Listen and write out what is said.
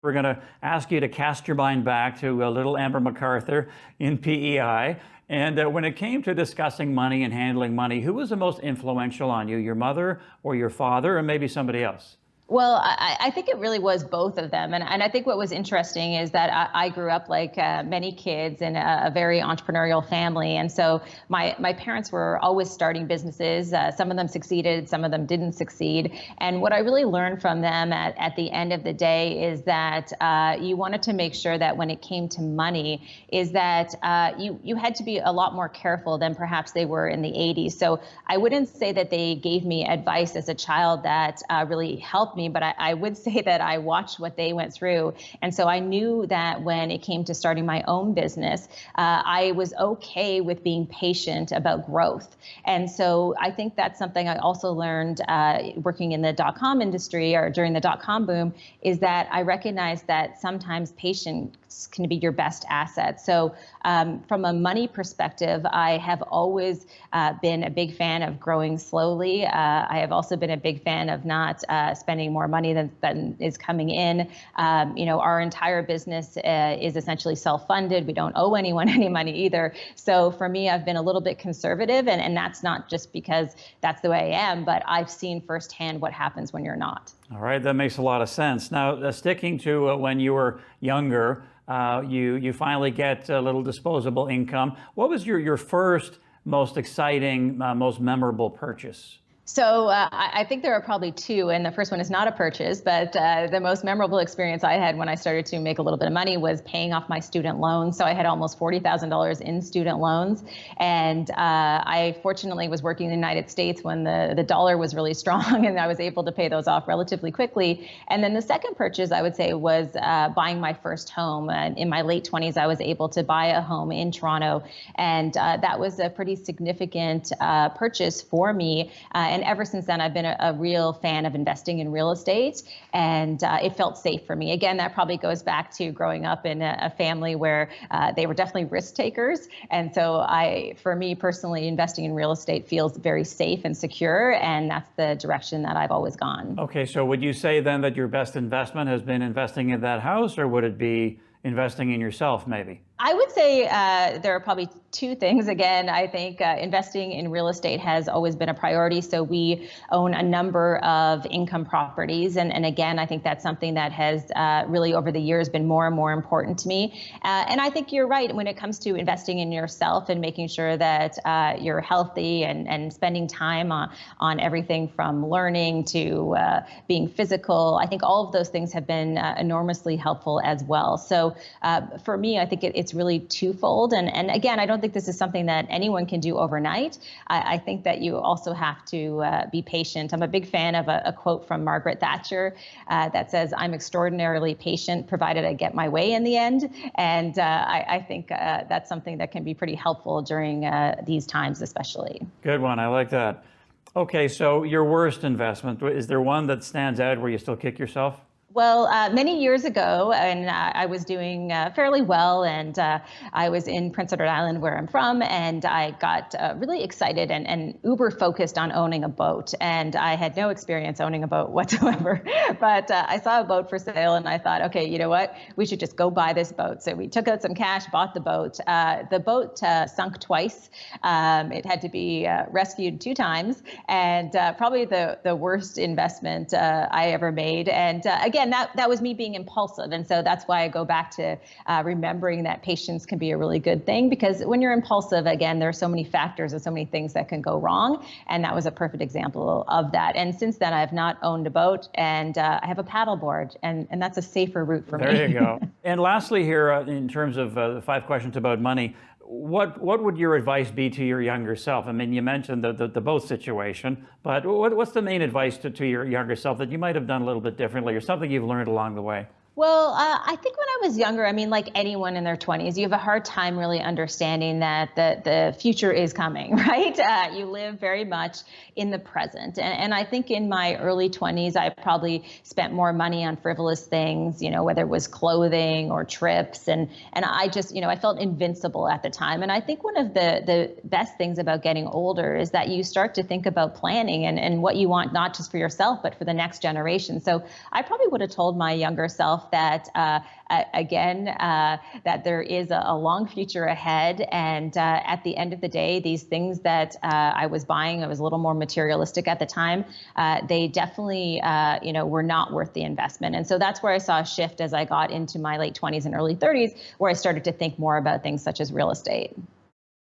We're going to ask you to cast your mind back to little Amber MacArthur in PEI. And when it came to discussing money and handling money, who was the most influential on you, your mother or your father, or maybe somebody else? Well, I think it really was both of them. And I think what was interesting is that I grew up like many kids in a very entrepreneurial family. And so my parents were always starting businesses. Some of them succeeded, some of them didn't succeed. And what I really learned from them at the end of the day is that you wanted to make sure that when it came to money, is that you had to be a lot more careful than perhaps they were in the 80s. So I wouldn't say that they gave me advice as a child that really helped me, but I would say that I watched what they went through. And so I knew that when it came to starting my own business, I was okay with being patient about growth. And so I think that's something I also learned working in the dot-com industry or during the dot-com boom, is that I recognized that sometimes patience can be your best asset. So from a money perspective, I have always been a big fan of growing slowly. I have also been a big fan of not spending more money than is coming in. Our entire business is essentially self-funded. We don't owe anyone any money either. So for me, I've been a little bit conservative, and that's not just because that's the way I am, but I've seen firsthand what happens when you're not. All right, that makes a lot of sense. Now, sticking to when you were younger, you finally get a little disposable income. What was your first, most exciting, most memorable purchase? So I think there are probably two, and the first one is not a purchase, but the most memorable experience I had when I started to make a little bit of money was paying off my student loans. So I had almost $40,000 in student loans, and I fortunately was working in the United States when the dollar was really strong, and I was able to pay those off relatively quickly. And then the second purchase, I would say, was buying my first home. In my late 20s, I was able to buy a home in Toronto, and that was a pretty significant purchase for me. And ever since then, I've been a real fan of investing in real estate, and it felt safe for me. Again, that probably goes back to growing up in a family where they were definitely risk takers. And so for me personally, investing in real estate feels very safe and secure, and that's the direction that I've always gone. Okay, so would you say then that your best investment has been investing in that house, or would it be investing in yourself maybe? I would say there are probably two things. Again, I think investing in real estate has always been a priority. So we own a number of income properties. And again, I think that's something that has really over the years been more and more important to me. And I think you're right when it comes to investing in yourself and making sure that you're healthy and spending time on everything from learning to being physical. I think all of those things have been enormously helpful as well. So for me, I think it's really twofold. And again, I don't think this is something that anyone can do overnight. I think that you also have to be patient. I'm a big fan of a quote from Margaret Thatcher that says, "I'm extraordinarily patient, provided I get my way in the end." And I think that's something that can be pretty helpful during these times, especially. Good one. I like that. Okay, so your worst investment, is there one that stands out where you still kick yourself? Well, many years ago, and I was doing fairly well, and I was in Prince Edward Island, where I'm from, and I got really excited and uber focused on owning a boat. And I had no experience owning a boat whatsoever, but I saw a boat for sale, and I thought, okay, you know what? We should just go buy this boat. So we took out some cash, bought the boat. The boat sunk twice. It had to be rescued 2 times, and probably the worst investment I ever made. And again, that was me being impulsive. And so that's why I go back to remembering that patience can be a really good thing, because when you're impulsive, again, there are so many factors and so many things that can go wrong. And that was a perfect example of that. And since then, I've not owned a boat, and I have a paddleboard, and that's a safer route for me. There you go. And lastly here, in terms of the 5 questions about money, what would your advice be to your younger self? I mean, you mentioned the boat situation, but what's the main advice to your younger self that you might have done a little bit differently, or something you've learned along the way? Well, I think when I was younger, I mean, like anyone in their 20s, you have a hard time really understanding that the future is coming, right? You live very much in the present. And I think in my early 20s, I probably spent more money on frivolous things, whether it was clothing or trips. And I just, I felt invincible at the time. And I think one of the best things about getting older is that you start to think about planning and what you want, not just for yourself, but for the next generation. So I probably would have told my younger self, myself that, that there is a long future ahead. And at the end of the day, these things that I was buying, I was a little more materialistic at the time, they definitely, were not worth the investment. And so that's where I saw a shift as I got into my late 20s and early 30s, where I started to think more about things such as real estate.